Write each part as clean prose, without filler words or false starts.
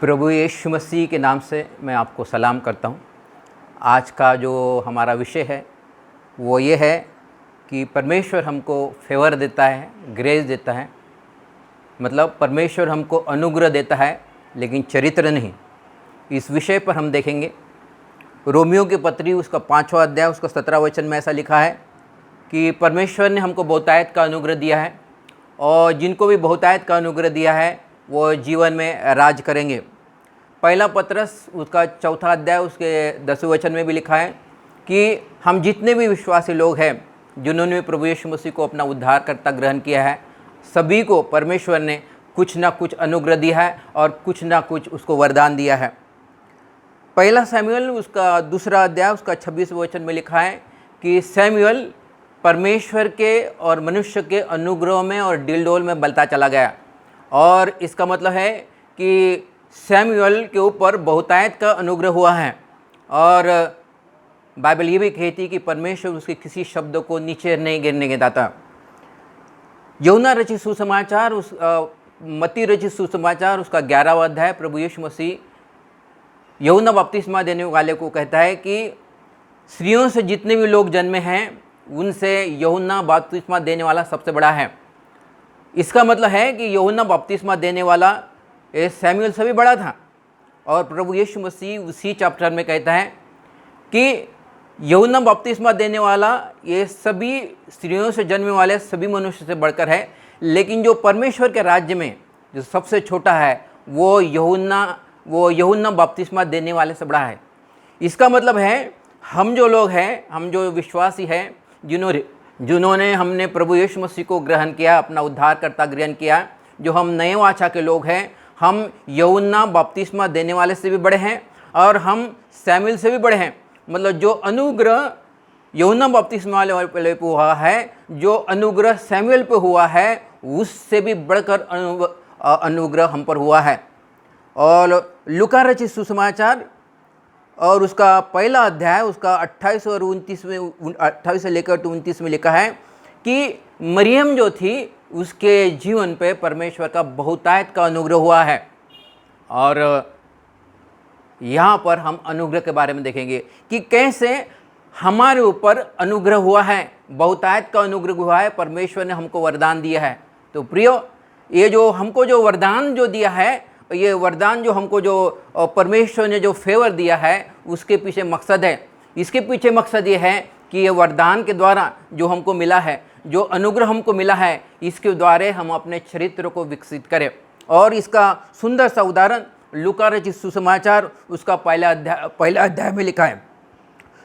प्रभु यीशु मसीह के नाम से मैं आपको सलाम करता हूँ। आज का जो हमारा विषय है वो ये है कि परमेश्वर हमको फेवर देता है, ग्रेस देता है। मतलब परमेश्वर हमको अनुग्रह देता है लेकिन चरित्र नहीं। इस विषय पर हम देखेंगे। रोमियो की पत्री उसका 5वां अध्याय उसका 17वां वचन में ऐसा लिखा है कि परमेश्वर ने हमको बहुतायत का अनुग्रह दिया है और जिनको भी बहुतायत का अनुग्रह दिया है वो जीवन में राज करेंगे। पहला पत्रस उसका 4वां अध्याय उसके 10वें वचन में भी लिखा है कि हम जितने भी विश्वासी लोग हैं जिन्होंने प्रभु यीशु मसीह को अपना उद्धारकर्ता ग्रहण किया है, सभी को परमेश्वर ने कुछ ना कुछ अनुग्रह दिया है और कुछ ना कुछ उसको वरदान दिया है। पहला सैमुएल उसका 2 अध्याय उसका 26वें वचन में लिखा है कि सैमुएल परमेश्वर के और मनुष्य के अनुग्रह में और डिलडोल में बलता चला गया। और इसका मतलब है कि सैमुएल के ऊपर बहुतायत का अनुग्रह हुआ है। और बाइबल ये भी कहती है कि परमेश्वर उसके किसी शब्द को नीचे नहीं गिरने देता। यूहन्ना रचित सुसमाचार मत्ती रचित सुसमाचार उसका 11वां अध्याय प्रभु यीशु मसीह यूहन्ना बपतिस्मा देने वाले को कहता है कि स्त्रियों से जितने भी लोग जन्मे हैं उनसे यूहन्ना बपतिस्मा देने वाला सबसे बड़ा है। इसका मतलब है कि यूहन्ना बपतिस्मा देने वाला ये सैमुएल से भी बड़ा था। और प्रभु यीशु मसीह उसी चैप्टर में कहता है कि यूहन्ना बपतिस्मा देने वाला ये सभी स्त्रियों से जन्मने वाले सभी मनुष्य से बढ़कर है, लेकिन जो परमेश्वर के राज्य में जो सबसे छोटा है वो यूहन्ना बपतिस्मा देने वाले से बड़ा है। इसका मतलब है हम जो लोग हैं, हम जो विश्वासी हैं, जिन्होंने हमने प्रभु यीशु मसीह को ग्रहण किया, अपना उद्धारकर्ता ग्रहण किया, जो हम नए वाचा के लोग हैं, हम यूहन्ना बपतिस्मा देने वाले से भी बड़े हैं और हम सैमुएल से भी बड़े हैं। मतलब जो अनुग्रह यूहन्ना बपतिस्मा वाले पे हुआ है, जो अनुग्रह सैमुएल पे हुआ है, उससे भी बढ़कर अनुग्रह हम पर हुआ है। और लूका रचित सुसमाचार और उसका पहला अध्याय उसका 28 और 28 से लेकर 29 में लिखा है कि मरियम जो थी उसके जीवन पे परमेश्वर का बहुतायत का अनुग्रह हुआ है। और यहाँ पर हम अनुग्रह के बारे में देखेंगे कि कैसे हमारे ऊपर अनुग्रह हुआ है, बहुतायत का अनुग्रह हुआ है, परमेश्वर ने हमको वरदान दिया है। तो प्रियो, ये जो हमको जो वरदान जो दिया है, ये वरदान जो हमको जो परमेश्वर ने जो फेवर दिया है उसके पीछे मकसद है। इसके पीछे मकसद ये है कि ये वरदान के द्वारा जो हमको मिला है, जो अनुग्रह हमको मिला है, इसके द्वारा हम अपने चरित्र को विकसित करें। और इसका सुंदर सा उदाहरण लूका रचित सुसमाचार उसका पहला अध्याय में लिखा है।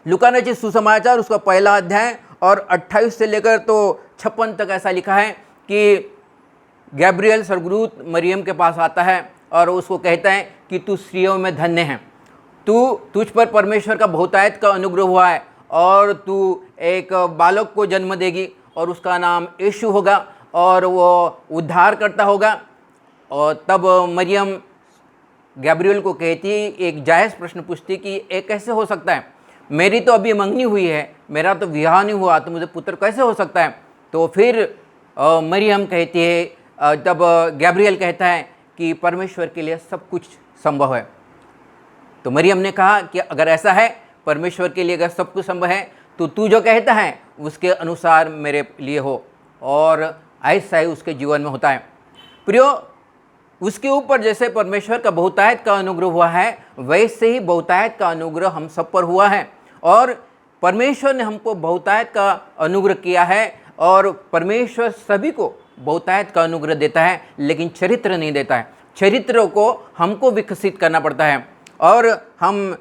लूका रचित सुसमाचार उसका पहला अध्याय और 28 से लेकर तो 56 तक ऐसा लिखा है कि गैब्रियल स्वर्गदूत मरियम के पास आता है और उसको कहता है कि तू स्त्रियों में धन्य है, तुझ पर परमेश्वर का बहुतायत का अनुग्रह हुआ है और तू एक बालक को जन्म देगी और उसका नाम यीशु होगा और वो उद्धार करता होगा। और तब मरियम गैब्रियल को कहती, एक जायज़ प्रश्न पूछती कि ये कैसे हो सकता है, मेरी तो अभी मंगनी हुई है, मेरा तो विवाह नहीं हुआ, तो मुझे पुत्र कैसे हो सकता है। तो फिर मरियम कहती है, तब गैब्रियल कहता है कि परमेश्वर के लिए सब कुछ संभव है। तो मरियम ने कहा कि अगर ऐसा है, परमेश्वर के लिए अगर सब कुछ संभव है, तो तू जो कहता है उसके अनुसार मेरे लिए हो। और ऐसा ही उसके जीवन में होता है। प्रियो, उसके ऊपर जैसे परमेश्वर का बहुतायत का अनुग्रह हुआ है, वैसे ही बहुतायत का अनुग्रह हम सब पर हुआ है। और परमेश्वर ने हमको बहुतायत का अनुग्रह किया है और परमेश्वर सभी को बहुतायत का अनुग्रह देता है, लेकिन चरित्र नहीं देता है। चरित्र को हमको विकसित करना पड़ता है। और हम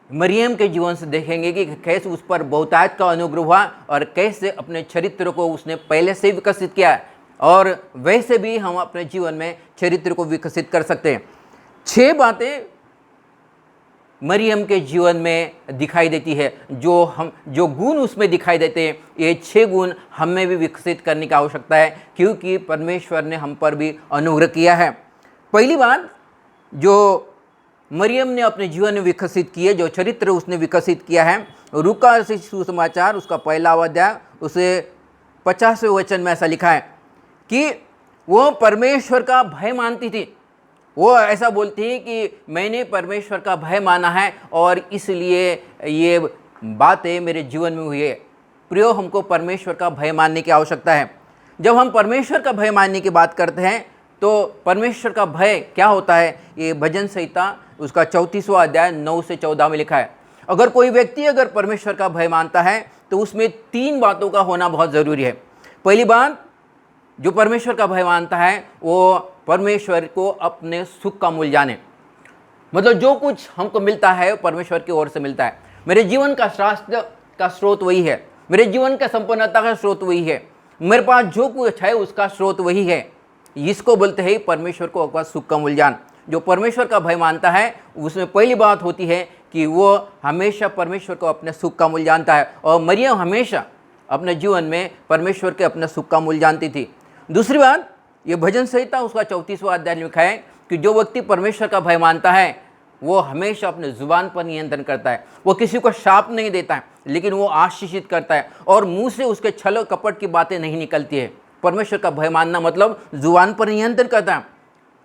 मरियम के जीवन से देखेंगे कि कैसे उस पर बहुतायत का अनुग्रह हुआ और कैसे अपने चरित्र को उसने पहले से विकसित किया है। और वैसे भी हम अपने जीवन में चरित्र को विकसित कर सकते हैं। 6 बातें मरियम के जीवन में दिखाई देती है, जो गुण उसमें दिखाई देते हैं, ये 6 गुण हमें भी विकसित करने की आवश्यकता है, क्योंकि परमेश्वर ने हम पर भी अनुग्रह किया है। पहली बात जो मरियम ने अपने जीवन में विकसित की है, जो चरित्र उसने विकसित किया है, लूका सुसमाचार उसका पहला अध्याय उसे 50वें वचन में ऐसा लिखा है कि वो परमेश्वर का भय मानती थी। वो ऐसा बोलती है कि मैंने परमेश्वर का भय माना है और इसलिए ये बातें मेरे जीवन में हुई है। प्रियो, हमको परमेश्वर का भय मानने की आवश्यकता है। जब हम परमेश्वर का भय मानने की बात करते हैं तो परमेश्वर का भय क्या होता है, ये भजन संहिता उसका 34वां अध्याय 9 से 14 में लिखा है। अगर कोई व्यक्ति अगर परमेश्वर का भय मानता है तो उसमें 3 बातों का होना बहुत ज़रूरी है। पहली बात, जो परमेश्वर का भय मानता है वो परमेश्वर को अपने सुख का मूल्य जाने। मतलब जो कुछ हमको मिलता है परमेश्वर की ओर से मिलता है। मेरे जीवन का शास्त्र का स्रोत वही है, मेरे जीवन का संपन्नता का स्रोत वही है, मेरे पास जो कुछ है उसका स्रोत वही है। इसको बोलते हैं परमेश्वर को अपना सुख का मूल्य जान। जो परमेश्वर का भय मानता है उसमें पहली बात होती है कि वो हमेशा परमेश्वर को अपने सुख का मूल्य जानता है। और मरियम हमेशा अपने जीवन में परमेश्वर के अपने सुख का मूल्य जानती थी। दूसरी बात, ये भजन संहिता उसका 34वां अध्याय लिखा है कि जो व्यक्ति परमेश्वर का भय मानता है वो हमेशा अपने जुबान पर नियंत्रण करता है। वो किसी को शाप नहीं देता है, लेकिन वो आशीषित करता है और मुंह से उसके छल कपट की बातें नहीं निकलती है। परमेश्वर का भय मानना मतलब जुबान पर नियंत्रण करता है।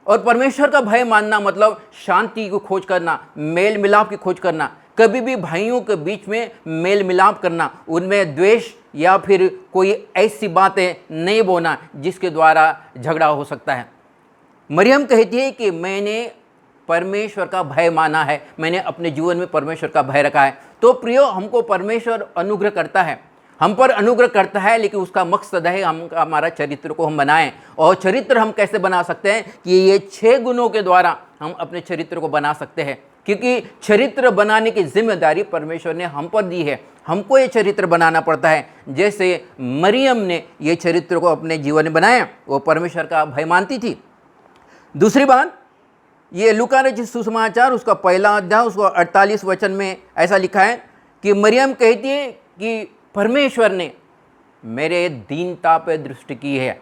और परमेश्वर का भय मानना मतलब शांति की खोज करना, मेल मिलाप की खोज करना, कभी भी भाइयों के बीच में मेल मिलाप करना, उनमें द्वेष या फिर कोई ऐसी बातें नहीं बोलना जिसके द्वारा झगड़ा हो सकता है। मरियम कहती है कि मैंने परमेश्वर का भय माना है, मैंने अपने जीवन में परमेश्वर का भय रखा है। तो प्रियो, हमको परमेश्वर अनुग्रह करता है, हम पर अनुग्रह करता है, लेकिन उसका मकसद है हम हमारा चरित्र को हम बनाएं। और चरित्र हम कैसे बना सकते हैं कि ये 6 गुणों के द्वारा हम अपने चरित्र को बना सकते हैं, क्योंकि चरित्र बनाने की जिम्मेदारी परमेश्वर ने हम पर दी है। हमको ये चरित्र बनाना पड़ता है। जैसे मरियम ने ये चरित्र को अपने जीवन में बनाया, वो परमेश्वर का भय मानती थी। दूसरी बात, ये लूका रचित सुसमाचार उसका 1 अध्याय उसका 48 वचन में ऐसा लिखा है कि मरियम कहती है कि परमेश्वर ने मेरे दीनता पर दृष्टि की है,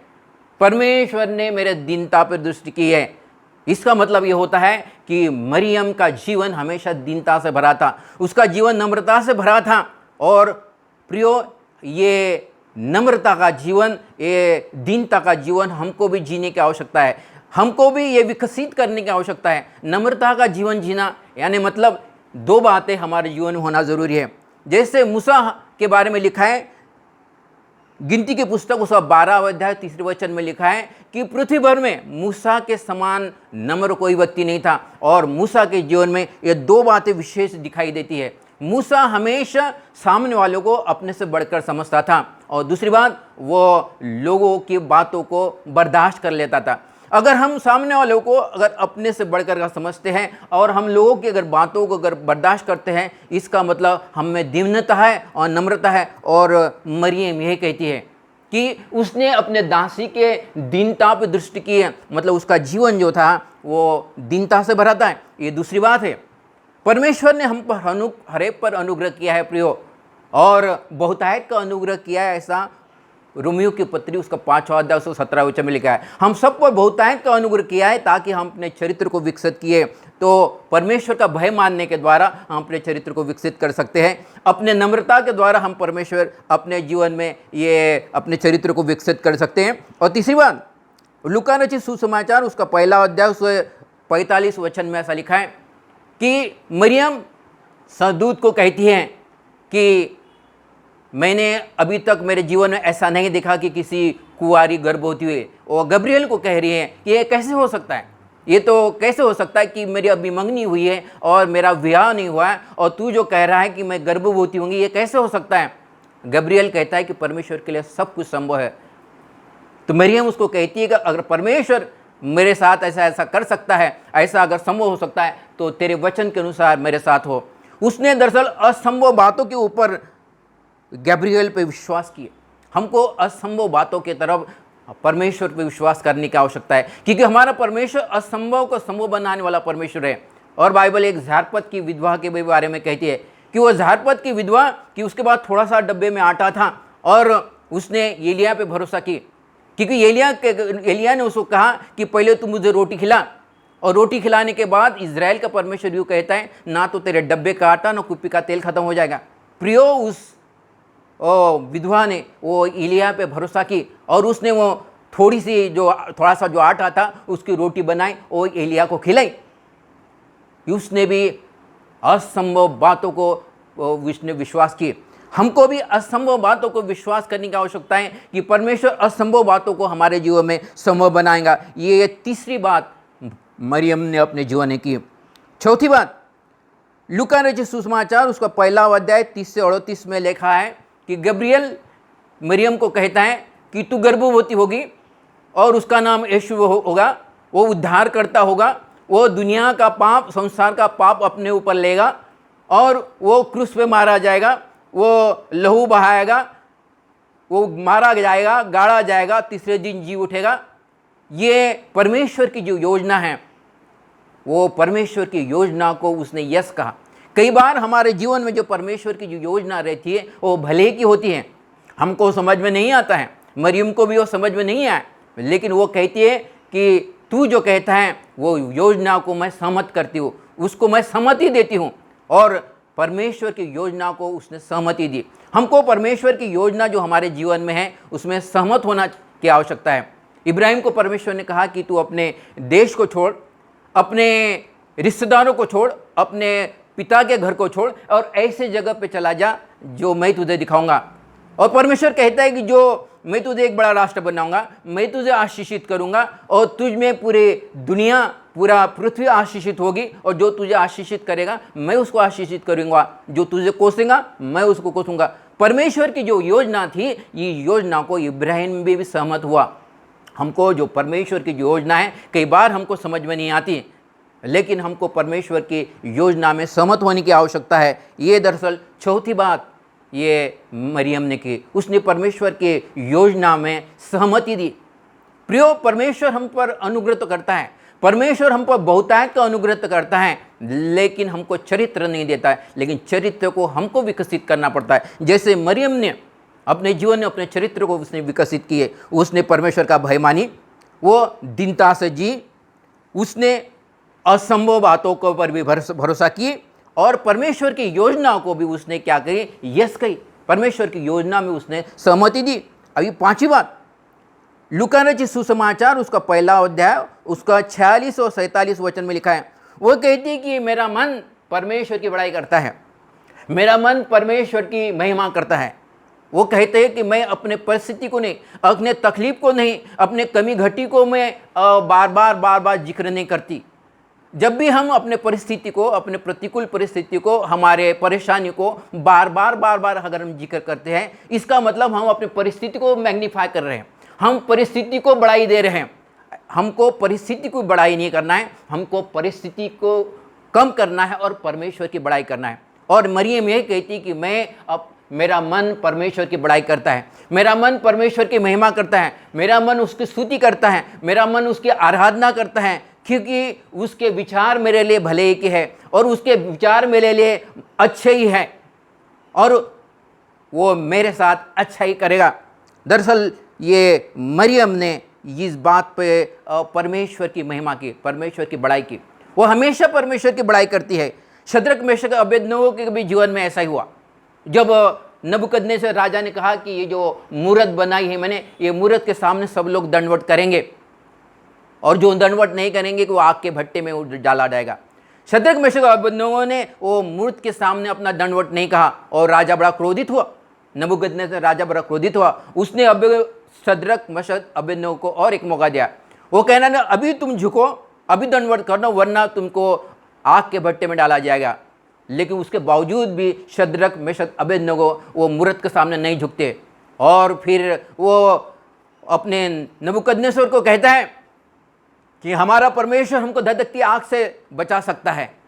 परमेश्वर ने मेरे दीनता पर दृष्टि की है। इसका मतलब ये होता है कि मरियम का जीवन हमेशा दीनता से भरा था, उसका जीवन नम्रता से भरा था। और प्रियो, ये नम्रता का जीवन, ये दीनता का जीवन हमको भी जीने की आवश्यकता है, हमको भी ये विकसित करने की आवश्यकता है। नम्रता का जीवन जीना यानी मतलब 2 बातें हमारे जीवन में होना ज़रूरी है। जैसे मूसा के बारे में लिखा है, गिनती की पुस्तक उसका 12 अध्याय 3 वचन में लिखा है कि पृथ्वी भर में मूसा के समान नम्र कोई व्यक्ति नहीं था। और मूसा के जीवन में ये 2 बातें विशेष दिखाई देती है। मूसा हमेशा सामने वालों को अपने से बढ़कर समझता था, और दूसरी बात, वो लोगों की बातों को बर्दाश्त कर लेता था। अगर हम सामने वालों को अगर अपने से बढ़कर का समझते हैं और हम लोगों की अगर बातों को अगर बर्दाश्त करते हैं, इसका मतलब हम में दीनता है और नम्रता है। और मरियम यह कहती है कि उसने अपने दासी के दीनता पर दृष्टि की है, मतलब उसका जीवन जो था वो दीनता से भरा था। ये दूसरी बात है। परमेश्वर ने हम पर हरेक पर अनुग्रह किया है प्रियो, और बहुतायत का अनुग्रह किया है। ऐसा रोमियो की पत्री उसका 5वां अध्याय 17 वचन में लिखा है। हम सब पर बहुतायत का अनुग्रह किया है ताकि हम अपने चरित्र को विकसित किए। तो परमेश्वर का भय मानने के द्वारा हम अपने चरित्र को विकसित कर सकते हैं। अपने नम्रता के द्वारा हम परमेश्वर अपने जीवन में ये अपने चरित्र को विकसित कर सकते हैं। और तीसरी बात, लूका रचित सुसमाचार उसका 1 अध्याय उसके 45 वचन में ऐसा लिखा है कि मरियम सरदूत को कहती है कि मैंने अभी तक मेरे जीवन में ऐसा नहीं देखा कि किसी कुंवारी गर्भवती हुई। और गब्रियल को कह रही है कि ये कैसे हो सकता है, ये तो कैसे हो सकता है कि मेरी अभी मंगनी हुई है और मेरा विवाह नहीं हुआ है, और तू जो कह रहा है कि मैं गर्भवती होंगी, ये कैसे हो सकता है। गब्रियल कहता है कि परमेश्वर के लिए सब कुछ संभव है। तो मरियम उसको कहती है कि अगर परमेश्वर मेरे साथ ऐसा कर सकता है, ऐसा अगर संभव हो सकता है, तो तेरे वचन के अनुसार मेरे साथ हो। उसने दरअसल असंभव बातों के ऊपर गैब्रियल पे विश्वास किए। हमको असंभव बातों की तरफ परमेश्वर पे विश्वास करने की आवश्यकता है, क्योंकि हमारा परमेश्वर असंभव को संभव बनाने वाला परमेश्वर है। और बाइबल एक झारपत की विधवा के बारे में कहती है कि वो झारपत की विधवा कि उसके बाद थोड़ा सा डब्बे में आटा था और उसने एलिया पे भरोसा की, क्योंकि एलिया ने उसको कहा कि पहले तू मुझे रोटी खिला, और रोटी खिलाने के बाद इजराइल का परमेश्वर यूँ कहता है ना तो तेरे डब्बे का आटा ना कुप्पी का तेल खत्म हो जाएगा। प्रियो, उस विधवा ने वो एलिया पे भरोसा की और उसने वो थोड़ा सा जो आटा था उसकी रोटी बनाई और एलिया को खिलाई। उसने भी असंभव बातों को उसने विश्वास किए। हमको भी असंभव बातों को विश्वास करने की आवश्यकता है कि परमेश्वर असंभव बातों को हमारे जीवन में संभव बनाएगा। ये तीसरी बात मरियम ने अपने जीवन में की। चौथी बात, लूका रचित सुसमाचार उसका 1 अध्याय 30 से 38 में लिखा है कि गब्रियल मरियम को कहता है कि तू गर्भवती होगी और उसका नाम यीशु होगा। वो उद्धार करता होगा, वो दुनिया का पाप, संसार का पाप अपने ऊपर लेगा और वो क्रूस पे मारा जाएगा, वो लहू बहाएगा, वो मारा जाएगा, गाड़ा जाएगा, तीसरे दिन जी उठेगा। ये परमेश्वर की जो योजना है, वो परमेश्वर की योजना को उसने यस कहा। कई बार हमारे जीवन में जो परमेश्वर की जो योजना रहती है वो भले की होती है, हमको समझ में नहीं आता है। मरियम को भी वो समझ में नहीं आया, लेकिन वो कहती है कि तू जो कहता है वो योजना को मैं सहमत करती हूँ, उसको मैं सहमति देती हूँ। और परमेश्वर की योजना को उसने सहमति दी। हमको परमेश्वर की योजना जो हमारे जीवन में है उसमें सहमत होना की आवश्यकता है। इब्राहिम को परमेश्वर ने कहा कि तू अपने देश को छोड़, अपने रिश्तेदारों को छोड़, अपने पिता के घर को छोड़ और ऐसे जगह पे चला जा जो मैं तुझे दिखाऊंगा। और परमेश्वर कहता है कि जो मैं तुझे एक बड़ा राष्ट्र बनाऊंगा, मैं तुझे आशीषित करूंगा और तुझ में पूरे दुनिया, पूरा पृथ्वी आशीषित होगी। और जो तुझे आशीषित करेगा मैं उसको आशीषित करूंगा, जो तुझे कोसेगा मैं उसको कोसूंगा। परमेश्वर की जो योजना थी, ये योजना को इब्राहिम भी सहमत हुआ। हमको जो परमेश्वर की योजना है कई बार हमको समझ में नहीं आती, लेकिन हमको परमेश्वर की योजना में सहमत होने की आवश्यकता है। ये दरअसल चौथी बात ये मरियम ने की, उसने परमेश्वर की योजना में सहमति दी। प्रियो, परमेश्वर हम पर अनुग्रह तो करता है, परमेश्वर हम पर बहुतायत का अनुग्रह तो करता है, लेकिन हमको चरित्र नहीं देता है। लेकिन चरित्र को हमको विकसित करना पड़ता है। जैसे मरियम ने अपने जीवन में अपने चरित्र को उसने विकसित किए, उसने परमेश्वर का भय मानी, वो दीनता से जी, उसने असंभव बातों को पर भी भरोसा किए और परमेश्वर की योजना को भी उसने क्या कही, यस कही। परमेश्वर की योजना में उसने सहमति दी। अभी पांचवी बात, लूका रचित सुसमाचार उसका 1 अध्याय उसका 46 और 47 वचन में लिखा है। वो कहती है कि मेरा मन परमेश्वर की बड़ाई करता है, मेरा मन परमेश्वर की महिमा करता है। वो कहते हैं कि मैं अपने परिस्थिति को नहीं, अपने तकलीफ को नहीं, अपने कमी घटी को मैं बार बार जिक्र नहीं करती। जब भी हम अपने परिस्थिति को, अपने प्रतिकूल परिस्थिति को, हमारे परेशानी को बार बार अगर हम जिक्र करते हैं, इसका मतलब हम अपनी परिस्थिति को मैग्नीफाई कर रहे हैं, हम परिस्थिति को बढ़ाई दे रहे हैं। हमको परिस्थिति को बढ़ाई नहीं करना है, हमको परिस्थिति को कम करना है और परमेश्वर की बढ़ाई करना है। और मरियम ये कहती कि मेरा मन परमेश्वर की बड़ाई करता है, मेरा मन परमेश्वर की महिमा करता है, मेरा मन उसकी स्तुति करता है, मेरा मन उसकी आराधना करता है, क्योंकि उसके विचार मेरे लिए भले ही के है और उसके विचार मेरे लिए अच्छे ही है और वो मेरे साथ अच्छा ही करेगा। दरअसल ये मरियम ने इस बात पे परमेश्वर की महिमा की, परमेश्वर की बड़ाई की। वो हमेशा परमेश्वर की बड़ाई करती है। शद्रक मेशक अबेदनगो के भी जीवन में ऐसा ही हुआ। जब नबूकदनेस्सर राजा ने कहा कि ये जो मूरत बनाई है मैंने, ये मूरत के सामने सब लोग दंडवत करेंगे और जो दंडवत नहीं करेंगे कि वो आग के भट्टे में डाला जाएगा। शद्रक मेशक अबेदनगो ने वो मूरत के सामने अपना दंडवत नहीं कहा और राजा बड़ा क्रोधित हुआ। नबूकदनेस्सर राजा बड़ा क्रोधित हुआ। उसने शद्रक मेशक अबेदनगो को और एक मौका दिया। वो कहना ना, अभी तुम झुको, अभी दंडवत करना, वरना तुमको आग के भट्टे में डाला जाएगा। लेकिन उसके बावजूद भी शद्रक मेशक अबेदनगो वो मूरत के सामने नहीं झुकते और फिर वो अपने नबूकदनेस्सर को कहता है कि हमारा परमेश्वर हमको धधकती आग से बचा सकता है।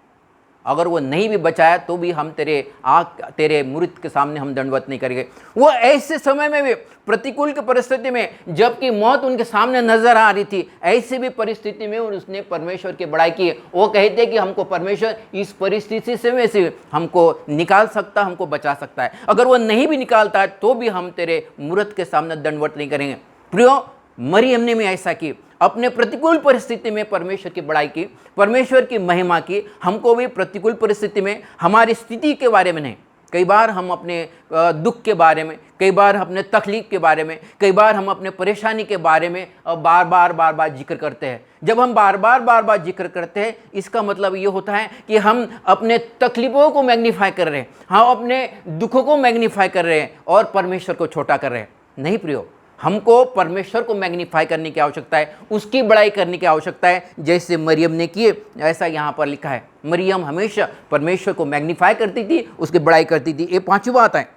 अगर वो नहीं भी बचाया तो भी हम तेरे मूरत के सामने हम दंडवत नहीं करेंगे। वो ऐसे समय में भी, प्रतिकूल की परिस्थिति में, जबकि मौत उनके सामने नजर आ रही थी, ऐसी भी परिस्थिति में उसने परमेश्वर की बड़ाई की। वो कहते कि हमको परमेश्वर इस परिस्थिति से हमको निकाल सकता, हमको बचा सकता है। अगर वो नहीं भी निकालता है तो भी हम तेरे मूरत के सामने दंडवत नहीं करेंगे। प्रियो, मरियम ने भी ऐसा की, अपने प्रतिकूल परिस्थिति में परमेश्वर की बड़ाई की, परमेश्वर की महिमा की। हमको भी प्रतिकूल परिस्थिति में हमारी स्थिति के बारे में नहीं, कई बार हम अपने दुख के बारे में, कई बार अपने तकलीफ के बारे में, कई बार हम अपने परेशानी के बारे में बार बार जिक्र करते हैं। जब हम बार बार जिक्र करते हैं, इसका मतलब ये होता है कि हम अपने तकलीफ़ों को मैग्नीफाई कर रहे हैं, हम अपने दुखों को मैग्नीफाई कर रहे हैं और परमेश्वर को छोटा कर रहे हैं। नहीं प्रियो, हमको परमेश्वर को मैग्नीफाई करने की आवश्यकता है, उसकी बड़ाई करने की आवश्यकता है, जैसे मरियम ने किए। ऐसा यहाँ पर लिखा है, मरियम हमेशा परमेश्वर को मैग्नीफाई करती थी, उसकी बड़ाई करती थी। ये 5वीं बात है।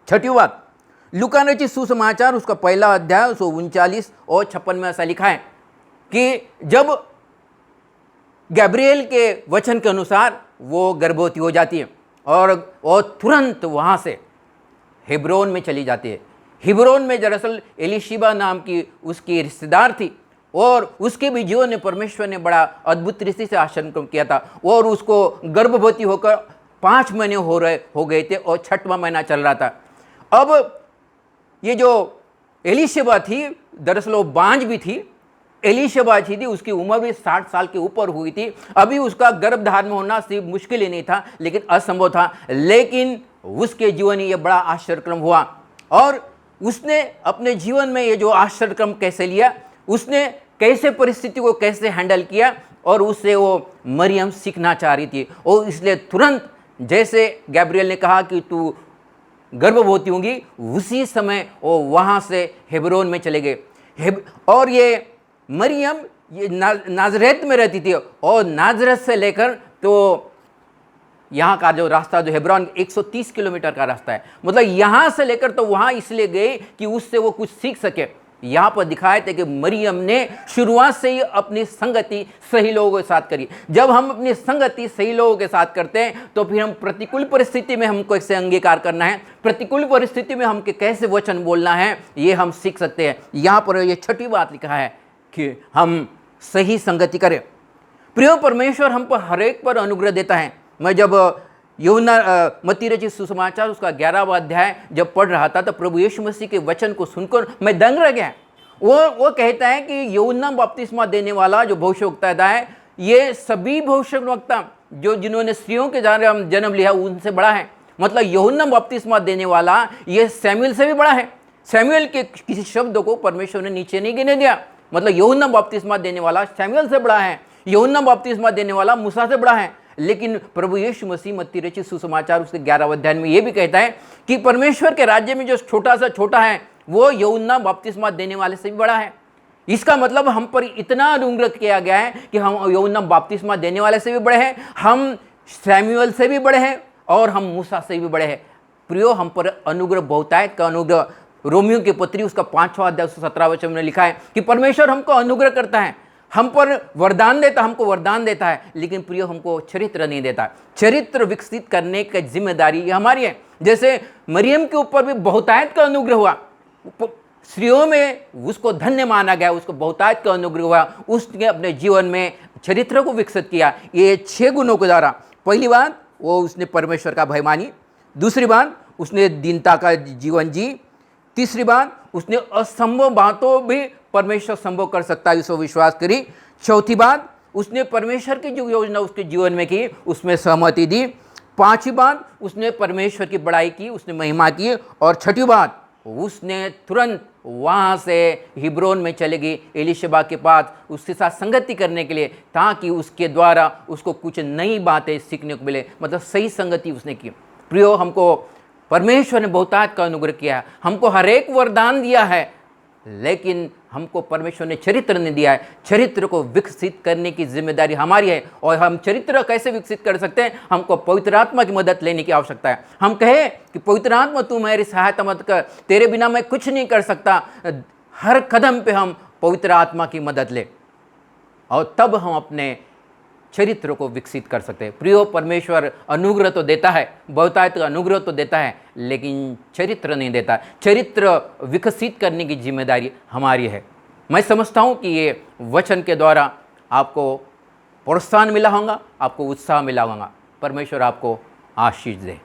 6वीं बात, लूका रचित सुसमाचार उसका 1 अध्याय 139 और 56 में ऐसा लिखा है कि जब गैब्रिएल के वचन के अनुसार वो गर्भवती हो जाती है और तुरंत वहाँ से हेब्रोन में चली जाती है। हिब्रोन में दरअसल एलिशिबा नाम की उसकी रिश्तेदार थी और उसके भी जीवन में परमेश्वर ने बड़ा अद्भुत रीति से आशीर्वाद किया था और उसको गर्भवती होकर 5 महीने हो गए थे और 6वां महीना चल रहा था। अब ये जो एलिशिबा थी, दरअसल वो बांझ भी थी, एलिशिबा थी, उसकी उम्र भी 60 साल के ऊपर हुई थी। अभी उसका गर्भधारण होना सिर्फ मुश्किल ही नहीं था, लेकिन असंभव था। लेकिन उसके जीवन में ये बड़ा आश्चर्यक्रम हुआ और उसने अपने जीवन में ये जो आश्चर्यक्रम कैसे लिया, उसने कैसे परिस्थिति को कैसे हैंडल किया और उससे वो मरियम सीखना चाह रही थी। और इसलिए तुरंत जैसे गैब्रिएल ने कहा कि तू गर्भवती होंगी, उसी समय वो वहाँ से हेब्रोन में चले गए। और ये मरियम ये नाजरेत में रहती थी और नाजरेत से लेकर तो यहाँ का जो रास्ता जो हेब्रोन 130 किलोमीटर का रास्ता है, मतलब यहाँ से लेकर तो वहाँ इसलिए गए कि उससे वो कुछ सीख सके। यहाँ पर दिखाए थे कि मरियम ने शुरुआत से ही अपनी संगति सही लोगों के साथ करी। जब हम अपनी संगति सही लोगों के साथ करते हैं तो फिर हम प्रतिकूल परिस्थिति में हमको कैसे अंगीकार करना है, प्रतिकूल परिस्थिति में हमके कैसे वचन बोलना है, ये हम सीख सकते हैं। यहाँ पर ये 6वीं बात लिखा है कि हम सही संगति करें। प्रिय परमेश्वर हम पर हर एक पर अनुग्रह देता है। मैं जब यूहन्ना मत्ती रचित सुसमाचार उसका 11वां अध्याय जब पढ़ रहा था तो प्रभु यीशु मसीह के वचन को सुनकर मैं दंग रह गया। वो कहता है कि यूहन्ना बपतिस्मा देने वाला जो भविष्यवक्ता है, ये सभी भविष्यवक्ता जो जिन्होंने स्त्रियों के जन्म लिया उनसे बड़ा है। मतलब यूहन्ना बपतिस्मा देने वाला ये सैमुएल से भी बड़ा है। सैमुएल के किसी शब्दों को परमेश्वर ने नीचे नहीं गिने दिया। मतलब यूहन्ना बपतिस्मा देने वाला सैमुएल से बड़ा है, यूहन्ना बपतिस्मा देने वाला मूसा से बड़ा है। लेकिन प्रभु यीशु मसीह मत्ती रचित सुसमाचार उसके 11वें अध्याय में ये भी कहता है कि परमेश्वर के राज्य में जो छोटा सा छोटा है वो यूहन्ना बपतिस्मा देने वाले से भी बड़ा है। इसका मतलब हम पर इतना अनुग्रह किया गया है कि हम यूहन्ना बपतिस्मा देने वाले से भी बड़े हैं, हम सैमुएल से भी बड़े हैं और हम मूसा से भी बड़े हैं। प्रियो, हम पर अनुग्रह बहुतायत का अनुग्रह रोमियो की पत्री उसका 5वां अध्याय 17 वचन में लिखा है कि परमेश्वर हमको अनुग्रह करता है, हम पर वरदान देता, हमको वरदान देता है, लेकिन प्रियो हमको चरित्र नहीं देता। चरित्र विकसित करने की जिम्मेदारी हमारी है। जैसे मरियम के ऊपर भी बहुतायत का अनुग्रह हुआ, स्त्रियों में उसको धन्य माना गया, उसको बहुतायत का अनुग्रह हुआ, उसने अपने जीवन में चरित्र को विकसित किया। ये 6 गुणों के द्वारा। पहली बात, वो उसने परमेश्वर का भय मानी। दूसरी बात, उसने दीनता का जीवन जी। तीसरी बात, उसने असंभव बातों भी परमेश्वर संभव कर सकता है इसको विश्वास करी। चौथी बात, उसने परमेश्वर की जो योजना उसके जीवन में की उसमें सहमति दी। 5वीं बात, उसने परमेश्वर की बड़ाई की, उसने महिमा की। और 6वीं बात, उसने तुरंत वहाँ से हिब्रोन में चले गई एलिशबा के पास उसके साथ संगति करने के लिए, ताकि उसके द्वारा उसको कुछ नई बातें सीखने को मिले। मतलब सही संगति उसने की। प्रियो, हमको परमेश्वर ने बहुतायत का अनुग्रह किया है, हमको हर एक वरदान दिया है, लेकिन हमको परमेश्वर ने चरित्र नहीं दिया है। चरित्र को विकसित करने की जिम्मेदारी हमारी है। और हम चरित्र कैसे विकसित कर सकते हैं? हमको पवित्र आत्मा की मदद लेने की आवश्यकता है। हम कहें कि पवित्र आत्मा तू मेरी सहायता मत कर, तेरे बिना मैं कुछ नहीं कर सकता। हर कदम पे हम पवित्र आत्मा की मदद ले और तब हम अपने चरित्र को विकसित कर सकते हैं। प्रियो, परमेश्वर अनुग्रह तो देता है, बहुतायत का अनुग्रह तो देता है, लेकिन चरित्र नहीं देता। चरित्र विकसित करने की जिम्मेदारी हमारी है। मैं समझता हूँ कि ये वचन के द्वारा आपको प्रोत्साहन मिला होगा, आपको उत्साह मिला होगा। परमेश्वर आपको आशीष दे।